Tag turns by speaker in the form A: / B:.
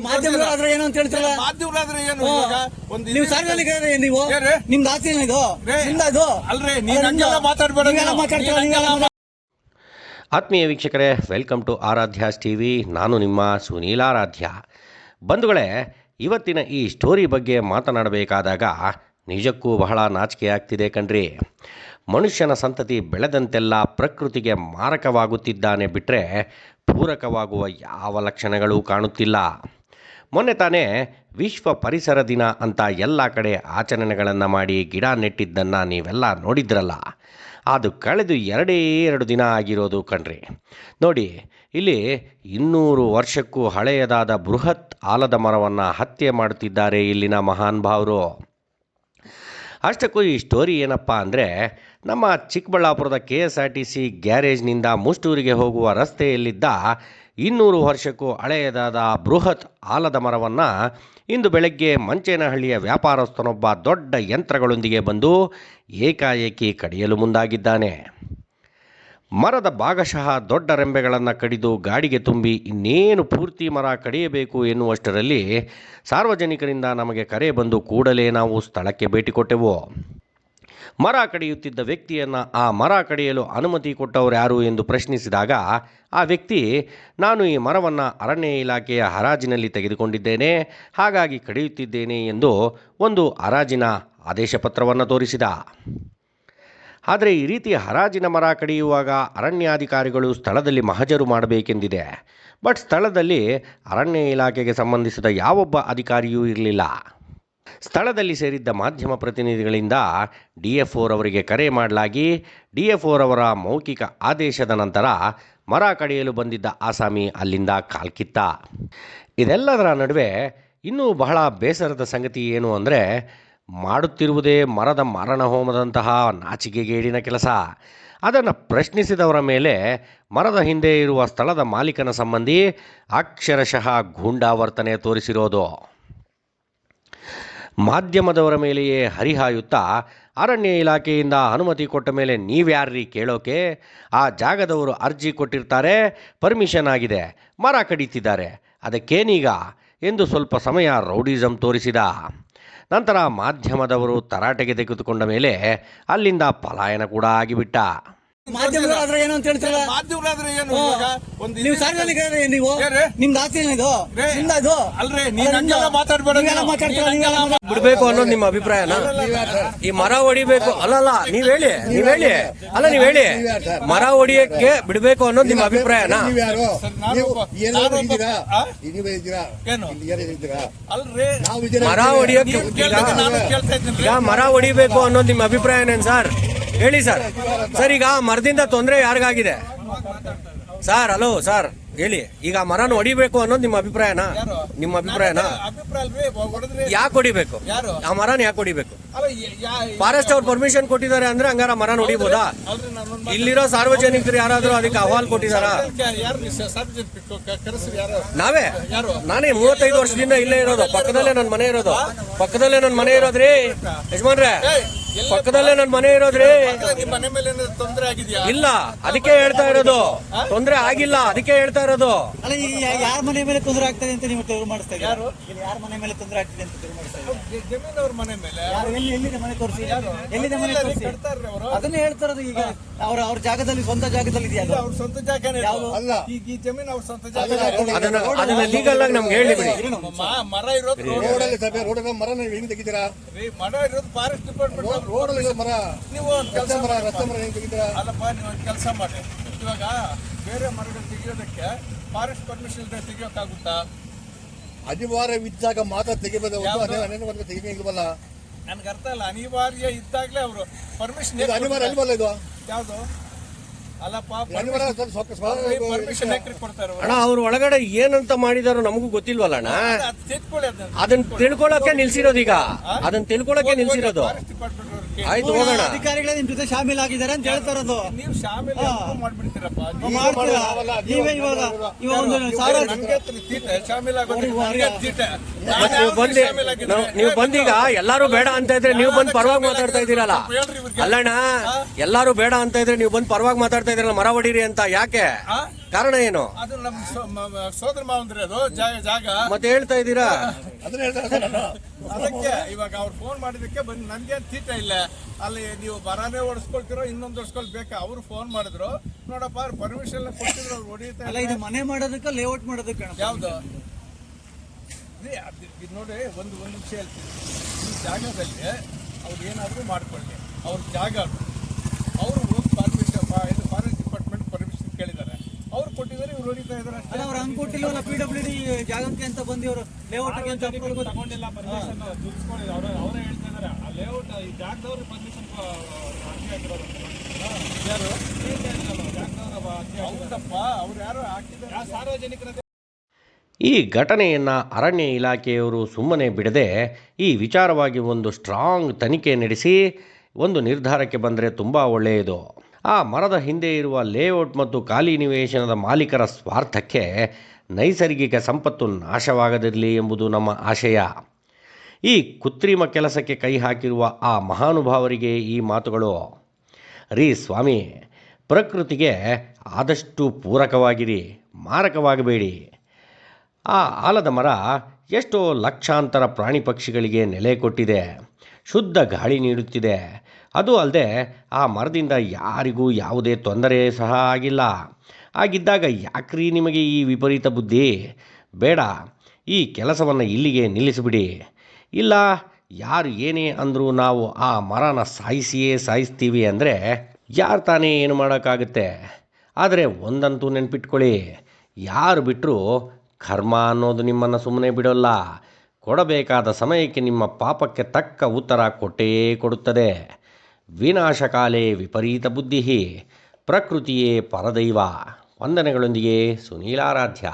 A: ಮಾಧ್ಯಮಗಳಾದ್ರೆ ಏನು ಅಂತ ಹೇಳ್ತಿರಲ್ಲ.
B: ಮಾಧ್ಯಮಗಳಾದ್ರೆ ಏನು
A: ನೀವು ಸಾರ್ವಜನಿಕರೇ, ನೀವು ನಿಮ್ದು ಆಸ್ತಿ ಇದು ನಿಮ್ದು
B: ಅಲ್ರಿ, ನೀವೆಲ್ಲ ಮಾತಾಡ್ಬೇಡ.
C: ಆತ್ಮೀಯ ವೀಕ್ಷಕರೇ, ವೆಲ್ಕಮ್ ಟು ಆರಾಧ್ಯಾಸ್ ಟಿವಿ. ನಾನು ನಿಮ್ಮ ಸುನೀಲ್ ಆರಾಧ್ಯ. ಬಂಧುಗಳೇ, ಇವತ್ತಿನ ಈ ಸ್ಟೋರಿ ಬಗ್ಗೆ ಮಾತನಾಡಬೇಕಾದಾಗ ನಿಜಕ್ಕೂ ಬಹಳ ನಾಚಿಕೆ ಆಗ್ತಿದೆ ಕಣ್ರಿ. ಮನುಷ್ಯನ ಸಂತತಿ ಬೆಳೆದಂತೆಲ್ಲ ಪ್ರಕೃತಿಗೆ ಮಾರಕವಾಗುತ್ತಿದ್ದಾನೆ ಬಿಟ್ಟರೆ ಪೂರಕವಾಗುವ ಯಾವ ಲಕ್ಷಣಗಳೂ ಕಾಣುತ್ತಿಲ್ಲ. ಮೊನ್ನೆ ತಾನೇ ವಿಶ್ವ ಪರಿಸರ ದಿನ ಅಂತ ಎಲ್ಲ ಕಡೆ ಆಚರಣೆಗಳನ್ನು ಮಾಡಿ ಗಿಡ ನೆಟ್ಟಿದ್ದನ್ನು ನೀವೆಲ್ಲ ನೋಡಿದ್ರಲ್ಲ. ಅದು ಕಳೆದು 2 ದಿನ ಆಗಿರೋದು ಕಣ್ರಿ. ನೋಡಿ, ಇಲ್ಲಿ 200 ವರ್ಷಕ್ಕೂ ಹಳೆಯದಾದ ಬೃಹತ್ ಆಲದ ಮರವನ್ನು ಹತ್ಯೆ ಮಾಡುತ್ತಿದ್ದಾರೆ ಇಲ್ಲಿನ ಮಹಾನ್ ಭಾವರು. ಅಷ್ಟಕ್ಕೂ ಈ ಸ್ಟೋರಿ ಏನಪ್ಪ ಅಂದರೆ, ನಮ್ಮ ಚಿಕ್ಕಬಳ್ಳಾಪುರದ KSRTC ಗ್ಯಾರೇಜ್ನಿಂದ ಮುಷ್ಟೂರಿಗೆ ಹೋಗುವ ರಸ್ತೆಯಲ್ಲಿದ್ದ 200 ವರ್ಷಕ್ಕೂ ಹಳೆಯದಾದ ಬೃಹತ್ ಆಲದ ಮರವನ್ನು ಇಂದು ಬೆಳಗ್ಗೆ ಮಂಚೇನಹಳ್ಳಿಯ ವ್ಯಾಪಾರಸ್ಥನೊಬ್ಬ ದೊಡ್ಡ ಯಂತ್ರಗಳೊಂದಿಗೆ ಬಂದು ಏಕಾಏಕಿ ಕಡಿಯಲು ಮುಂದಾಗಿದ್ದಾನೆ. ಮರದ ಭಾಗಶಃ ದೊಡ್ಡ ರೆಂಬೆಗಳನ್ನು ಕಡಿದು ಗಾಡಿಗೆ ತುಂಬಿ ಇನ್ನೇನು ಪೂರ್ತಿ ಮರ ಕಡಿಯಬೇಕು ಎನ್ನುವಷ್ಟರಲ್ಲಿ ಸಾರ್ವಜನಿಕರಿಂದ ನಮಗೆ ಕರೆ ಬಂದು ಕೂಡಲೇ ನಾವು ಸ್ಥಳಕ್ಕೆ ಭೇಟಿ ಕೊಟ್ಟೆವು. ಮರ ಕಡಿಯುತ್ತಿದ್ದ ವ್ಯಕ್ತಿಯನ್ನು ಆ ಮರ ಕಡಿಯಲು ಅನುಮತಿ ಕೊಟ್ಟವರು ಯಾರು ಎಂದು ಪ್ರಶ್ನಿಸಿದಾಗ ಆ ವ್ಯಕ್ತಿ, ನಾನು ಈ ಮರವನ್ನು ಅರಣ್ಯ ಇಲಾಖೆಯ ಹರಾಜಿನಲ್ಲಿ ತೆಗೆದುಕೊಂಡಿದ್ದೇನೆ, ಹಾಗಾಗಿ ಕಡಿಯುತ್ತಿದ್ದೇನೆ ಎಂದು ಒಂದು ಹರಾಜಿನ ಆದೇಶ ಪತ್ರವನ್ನು ತೋರಿಸಿದ. ಆದರೆ ಈ ರೀತಿ ಹರಾಜಿನ ಮರ ಕಡಿಯುವಾಗ ಅರಣ್ಯಾಧಿಕಾರಿಗಳು ಸ್ಥಳದಲ್ಲಿ ಮಹಜರು ಮಾಡಬೇಕೆಂದಿದೆ. ಬಟ್ ಸ್ಥಳದಲ್ಲಿ ಅರಣ್ಯ ಇಲಾಖೆಗೆ ಸಂಬಂಧಿಸಿದ ಯಾವೊಬ್ಬ ಅಧಿಕಾರಿಯೂ ಇರಲಿಲ್ಲ. ಸ್ಥಳದಲ್ಲಿ ಸೇರಿದ್ದ ಮಾಧ್ಯಮ ಪ್ರತಿನಿಧಿಗಳಿಂದ DFO ರವರಿಗೆ ಕರೆ ಮಾಡಲಾಗಿ DFO ರವರ ಮೌಖಿಕ ಆದೇಶದ ನಂತರ ಮರ ಕಡಿಯಲು ಬಂದಿದ್ದ ಆಸಾಮಿ ಅಲ್ಲಿಂದ ಕಾಲ್ಕಿತ್ತ. ಇದೆಲ್ಲದರ ನಡುವೆ ಇನ್ನೂ ಬಹಳ ಬೇಸರದ ಸಂಗತಿ ಏನು ಅಂದರೆ, ಮಾಡುತ್ತಿರುವುದೇ ಮರದ ಮಾರಣ ಹೋಮದಂತಹ ನಾಚಿಕೆಗೇಡಿನ ಕೆಲಸ. ಅದನ್ನು ಪ್ರಶ್ನಿಸಿದವರ ಮೇಲೆ ಮರದ ಹಿಂದೆ ಇರುವ ಸ್ಥಳದ ಮಾಲೀಕನ ಸಂಬಂಧಿ ಅಕ್ಷರಶಃ ಗೂಂಡಾವರ್ತನೆ ತೋರಿಸಿರೋದು. ಮಾಧ್ಯಮದವರ ಮೇಲೆಯೇ ಹರಿಹಾಯುತ್ತಾ, ಅರಣ್ಯ ಇಲಾಖೆಯಿಂದ ಅನುಮತಿ ಕೊಟ್ಟ ಮೇಲೆ ನೀವ್ಯಾರ್ರೀ ಕೇಳೋಕೆ? ಆ ಜಾಗದವರು ಅರ್ಜಿ ಕೊಟ್ಟಿರ್ತಾರೆ, ಪರ್ಮಿಷನ್ ಆಗಿದೆ, ಮರ ಕಡಿತಿದ್ದಾರೆ, ಅದಕ್ಕೇನೀಗ ಎಂದು ಸ್ವಲ್ಪ ಸಮಯ ರೌಡಿಸಮ್ ತೋರಿಸಿದ. ನಂತರ ಮಾಧ್ಯಮದವರು ತರಾಟೆಗೆ ತೆಗೆದುಕೊಂಡ ಮೇಲೆ ಅಲ್ಲಿಂದ ಪಲಾಯನ ಕೂಡ ಆಗಿಬಿಟ್ಟ.
A: ಮಾಧ್ಯಮಗಳಾದ್ರೆ ಏನು ಅಂತ ಹೇಳ್ತಿರಲ್ಲ.
B: ಮಾಧ್ಯಮಗಳಾದ್ರೆ ಏನು
A: ನೀವು ಸಾರ್ವಜನಿಕರೇ, ನೀವು ನಿಮ್ದು ಆಸ್ತಿ ಇದು ನಿಮ್ದು
B: ಅಲ್ರಿ, ನೀವೆಲ್ಲ ಮಾತಾಡ್ಬೇಡ.
C: ಬಿಡಬೇಕು ಅನ್ನೋದು ನಿಮ್ಮ ಅಭಿಪ್ರಾಯನಾ? ಈ ಮರ ಹೊಡಿಬೇಕು ಅಲ್ಲಲ್ಲ, ನೀವ್ ಹೇಳಿ ಅಲ್ಲ, ನೀವ್ ಹೇಳಿ ಮರ ಹೊಡಿಯಕ್ಕೆ ಬಿಡಬೇಕು ಅನ್ನೋದು ನಿಮ್ಮ ಅಭಿಪ್ರಾಯನಾ? ಮರ ಹೊಡಿಯಕ್ಕೆ ಈಗ ಮರ ಹೊಡಿಬೇಕು ಅನ್ನೋದು ನಿಮ್ಮ ಅಭಿಪ್ರಾಯ ಏನೇನು ಸರ್? ಹೇಳಿ ಸರ್. ಸರ್, ಈಗ ಮರದಿಂದ ತೊಂದರೆ ಯಾರಿಗಾಗಿದೆ ಸರ್? ಹಲೋ ಸರ್, ಹೇಳಿ. ಈಗ ಮರನ ಹೊಡಿಬೇಕು ಅನ್ನೋದು ನಿಮ್ಮ ಅಭಿಪ್ರಾಯನಾ? ನಿಮ್ಮ ಅಭಿಪ್ರಾಯನಾ? ಯಾಕೆ ಹೊಡಿಬೇಕು? ಆ ಮರನ ಯಾಕೆ ಹೊಡಿಬೇಕು? ಫಾರೆಸ್ಟ್ ಅವ್ರು ಪರ್ಮಿಷನ್ ಕೊಟ್ಟಿದ್ದಾರೆ ಅಂದ್ರೆ ಹಂಗಾರ ಮರನ ಹೊಡಿಬೋದಾ? ಇಲ್ಲಿರೋ ಸಾರ್ವಜನಿಕರು ಯಾರಾದ್ರೂ ಅದಕ್ಕೆ ಅಹವಾಲ್ ಕೊಟ್ಟಿದಾರ? ನಾವೇ, ನಾನೇ 35 ವರ್ಷದಿಂದ ಇಲ್ಲೇ ಇರೋದು. ಪಕ್ಕದಲ್ಲೇ ನನ್ನ ಮನೆ ಇರೋದ್ರಿ ಯಜಮಾನ್ರೆ, ಪಕ್ಕದಲ್ಲೇ ನನ್ನ ಮನೆ ಇರೋದ್ರಿ. ಇಲ್ಲ, ಅದಕ್ಕೆ ಹೇಳ್ತಾ ಇರೋದು. ತೊಂದರೆ ಆಗಿಲ್ಲ, ಅದಕ್ಕೆ ಹೇಳ್ತಾ ಇರೋದು.
A: ಅಲ್ಲ, ಯಾರ ಮನೆ ಮೇಲೆ ತೊಂದರೆ ಆಗ್ತದೆ ಅಂತ ನೀವು ತೆರವು ಮಾಡಿಸ್ತಾ ಇದ್ದೀರಾ? ಯಾರ ಮನೆ ಮೇಲೆ ತೊಂದರೆ ಆಗ್ತದೆ ಅಂತ ತೆರವು ಮಾಡಿಸ್ತಾ ಇದ್ದೀರಾ?
B: ಜಮೀನ್ ಅವ್ರ ಮನೆ ಮೇಲೆ.
A: ಎಲ್ಲಿದೆ ಮನೆ ತೋರಿಸಿ, ಎಲ್ಲಿದೆ ಮನೆ ತೋರಿಸಿ. ಅದನ್ನೇ ಹೇಳ್ತಾ ಇರೋದು. ಈಗ ಅವ್ರ ಜಾಗದಲ್ಲಿ, ಸ್ವಂತ ಜಾಗದಲ್ಲಿ ಇದೆಯಾ?
B: ಅವ್ರ ಸ್ವಂತ ಜಾಗನೇ ಅಲ್ಲ. ಈಗ ಈ ಜಮೀನ್ ಅವ್ರ ಸ್ವಂತ ಜಾಗ.
C: ಅದನ್ನ ಲೀಗಲ್ ಆಗಿ ನಮ್ಗೆ ಹೇಳಿ ಬಿಡಿ.
B: ಮರ ಇರೋದು ರೋಡ್ ಮರ ಹೆಂಗ್ ತೆಗಿತೀರಾ? ಮರ ಇರೋದು ಫಾರೆಸ್ಟ್ ಡಿಪಾರ್ಟ್ಮೆಂಟ್ ರೋಡ್ ಮರ. ನೀವು ಕೆಲಸ ಅಲ್ಲಪ್ಪ, ನೀವು ಒಂದು ಕೆಲಸ ಮಾಡಿ. ಇವಾಗ ಬೇರೆ ಮರಗಳು ತೆಗಿಯೋದಕ್ಕೆ ಫಾರೆಸ್ಟ್ ಪರ್ಮಿಷನ್ ಇಲ್ಲದೆ ತೆಗಿಯೋಕ್ಕಾಗುತ್ತಾ?
D: ಅನಿವಾರ್ಯವಿದ್ದಾಗ ಮಾತ್ರ ತೆಗಿಬೇಕು, ತೆಗಿಬೇಕಲ್ಲ.
B: ನನ್ಗೆ ಅರ್ಥ ಇಲ್ಲ. ಅನಿವಾರ್ಯ ಇದ್ದಾಗಲೇ ಅವರು ಪರ್ಮಿಷನ್.
D: ಅನಿವಾರ್ಯ ಅಲ್ವಲ್ಲ ಇದು?
B: ಯಾವುದು ಅಲ್ಲಪ್ಪ, ಪರ್ಮಿಷನ್ ಯಾಕೆ ಕೊಡ್ತಾರೆ?
C: ಅಣ್ಣ, ಅವ್ರ ಒಳಗಡೆ ಏನಂತ ಮಾಡಿದಾರೋ ನಮಗೂ ಗೊತ್ತಿಲ್ವಲ್ಲ ಅಣ್ಣ. ಅದನ್ನ ತಿಳ್ಕೊಳಕ್ಕೆ ನಿಲ್ಸಿರೋದು. ಈಗ ಅದನ್ನ ತಿಳ್ಕೊಳಕ್ಕೆ ನಿಲ್ಸಿರೋದು.
B: ಫಾರೆಸ್ಟ್ ಡಿಪಾರ್ಟ್ಮೆಂಟ್
E: ಆಯ್ತು ಹೋಗೋಣ.
A: ಅಧಿಕಾರಿಗಳೇ ನಿಮ್ ಜೊತೆ ಶಾಮೀಲಾಗಿದ್ದಾರೆ ಅಂತ ಹೇಳ್ತಾರದು.
B: ನೀವು ಶಾಮಿಲ್ ಮಾಡ್ಬಿಡ್ತೀರಪ್ಪ.
A: ಮಾಡ್ತೀರಾ? ನೀವೇ ಇವಾಗ ಒಂದು ಸಾವಿರ
B: ನನಗೆ ತೀಟೆ ಶಾಮಿಲ್ ಆಗೋದು ನನಗೆ ತೀಟೆ.
E: ಮತ್ತೆ ನೀವು ಬಂದೀಗ ಎಲ್ಲಾರು ಬೇಡ ಅಂತ ಇದ್ರೆ ನೀವು ಬಂದು ಪರವಾಗಿ ಮಾತಾಡ್ತಾ ಇದ್ದೀರಲ್ಲ. ಅಲ್ಲಣ್ಣ, ಎಲ್ಲಾರು ಬೇಡ ಅಂತ ಇದ್ರೆ ನೀವು ಬಂದು ಪರವಾಗಿ ಮಾತಾಡ್ತಾ ಇದ್ದೀರಲ್ಲ, ಮರ ಹೊಡೀರಿ ಅಂತ. ಯಾಕೆ? ಕಾರಣ ಏನು?
B: ಅದು ನಮ್ಮ ಸೋದರ ಮಾವಂದ್ರೆ ಅದು ಜಾಗ
E: ಮತ್ತೆ ಹೇಳ್ತಾ ಇದ್ದೀರಾ?
B: ಅದಕ್ಕೆ ಇವಾಗ ಅವ್ರು ಫೋನ್ ಮಾಡಿದಕ್ಕೆ ಬಂದು ನನ್ಗೆ ತೀಟ ಇಲ್ಲ. ಅಲ್ಲಿ ನೀವು ಬರಾನೇ ಓಡಿಸ್ಕೊಳ್ತಿರೋ ಇನ್ನೊಂದು ಓಡಿಸ್ಕೊಳ್ಬೇಕಾ? ಅವ್ರು ಫೋನ್ ಮಾಡಿದ್ರು, ನೋಡಪ್ಪ ಪರ್ಮಿಷನ್ ಕೊಟ್ಟಿದ್ರು, ಅವ್ರು ಹೊಡಿತಾ
A: ಅಲ್ಲ, ಇದು ಮನೆ ಮಾಡೋದಕ್ಕ ಲೇಔಟ್ ಮಾಡೋದಕ್ಕೆ
B: ಯಾವ್ದು ಇದು ನೋಡಿ. ಒಂದು ನಿಮಿಷ ಹೇಳ್ತೀನಿ. ಈ ಜಾಗದಲ್ಲಿ ಅವ್ರು ಏನಾದರೂ ಮಾಡ್ಕೊಳ್ಳಿ, ಅವ್ರ ಜಾಗ ಅವರು ಪರ್ಮಿಷನ್ ಫಾರೆಸ್ಟ್ ಡಿಪಾರ್ಟ್ಮೆಂಟ್ ಪರ್ಮಿಷನ್ ಕೇಳಿದ್ದಾರೆ, ಅವ್ರು ಕೊಟ್ಟಿದ್ದಾರೆ, ಇವ್ರು ಹೊಡಿತಾ ಇದ್ದಾರೆ.
A: ಅಲ್ಲ, ಅವ್ರು ಹಂಗ್ ಕೊಟ್ಟಿಲ್ವಲ್ಲ PWD ಜಾಗಕ್ಕೆ ಅಂತ ಬಂದು ಇವರು ಲೇಔಟ್ಗೆ ಅಂತ
F: ತಗೊಂಡಿಲ್ಲ ಪರ್ಮಿಷನ್ ದುಡ್ಸ್ಕೊಂಡಿಲ್ಲ. ಅವರೇ ಹೇಳ್ತಾ ಇದಾರೆ ಆ ಲೇಔಟ್ ಈ ಜಾಗದವ್ರು ಪರ್ಮಿಷನ್
B: ಯಾರು
F: ಜಾಗದವ್ರ
B: ಹೌದಪ್ಪ, ಅವ್ರು ಯಾರು ಹಾಕಿದ್ದಾರೆ
F: ಸಾರ್ವಜನಿಕರ.
C: ಈ ಘಟನೆಯನ್ನು ಅರಣ್ಯ ಇಲಾಖೆಯವರು ಸುಮ್ಮನೆ ಬಿಡದೆ ಈ ವಿಚಾರವಾಗಿ ಒಂದು ಸ್ಟ್ರಾಂಗ್ ತನಿಖೆ ನಡೆಸಿ ಒಂದು ನಿರ್ಧಾರಕ್ಕೆ ಬಂದರೆ ತುಂಬ ಒಳ್ಳೆಯದು. ಆ ಮರದ ಹಿಂದೆ ಇರುವ ಲೇಔಟ್ ಮತ್ತು ಖಾಲಿ ನಿವೇಶನದ ಮಾಲೀಕರ ಸ್ವಾರ್ಥಕ್ಕೆ ನೈಸರ್ಗಿಕ ಸಂಪತ್ತು ನಾಶವಾಗದಿರಲಿ ಎಂಬುದು ನಮ್ಮ ಆಶಯ. ಈ ಕೃತ್ರಿಮ ಕೆಲಸಕ್ಕೆ ಕೈ ಹಾಕಿರುವ ಆ ಮಹಾನುಭಾವರಿಗೆ ಈ ಮಾತುಗಳು. ರೀ ಸ್ವಾಮಿ, ಪ್ರಕೃತಿಗೆ ಆದಷ್ಟು ಪೂರಕವಾಗಿರಿ, ಮಾರಕವಾಗಬೇಡಿ. ಆ ಆಲದ ಮರ ಎಷ್ಟೋ ಲಕ್ಷಾಂತರ ಪ್ರಾಣಿ ಪಕ್ಷಿಗಳಿಗೆ ನೆಲೆ ಕೊಟ್ಟಿದೆ, ಶುದ್ಧ ಗಾಳಿ ನೀಡುತ್ತಿದೆ. ಅದು ಅಲ್ಲದೆ ಆ ಮರದಿಂದ ಯಾರಿಗೂ ಯಾವುದೇ ತೊಂದರೆ ಸಹ ಆಗಿಲ್ಲ. ಆಗಿದ್ದಾಗ ಯಾಕ್ರಿ ನಿಮಗೆ ಈ ವಿಪರೀತ ಬುದ್ಧಿ? ಬೇಡ, ಈ ಕೆಲಸವನ್ನು ಇಲ್ಲಿಗೆ ನಿಲ್ಲಿಸಿಬಿಡಿ. ಇಲ್ಲ, ಯಾರು ಏನೇ ಅಂದರೂ ನಾವು ಆ ಮರನ ಸಾಯಿಸ್ತೀವಿ ಅಂದರೆ ಯಾರು ತಾನೇ ಏನು ಮಾಡೋಕ್ಕಾಗುತ್ತೆ? ಆದರೆ ಒಂದಂತೂ ನೆನ್ಪಿಟ್ಕೊಳ್ಳಿ, ಯಾರು ಬಿಟ್ಟರೂ ಕರ್ಮ ಅನ್ನೋದು ನಿಮ್ಮನ್ನು ಸುಮ್ಮನೆ ಬಿಡೋಲ್ಲ. ಕೊಡಬೇಕಾದ ಸಮಯಕ್ಕೆ ನಿಮ್ಮ ಪಾಪಕ್ಕೆ ತಕ್ಕ ಉತ್ತರ ಕೊಟ್ಟೇ ಕೊಡುತ್ತದೆ. ವಿನಾಶಕಾಲೇ ವಿಪರೀತ ಬುದ್ಧಿ, ಪ್ರಕೃತಿಯೇ ಪರದೈವ. ವಂದನೆಗಳೊಂದಿಗೆ ಸುನೀಲಾರಾಧ್ಯ.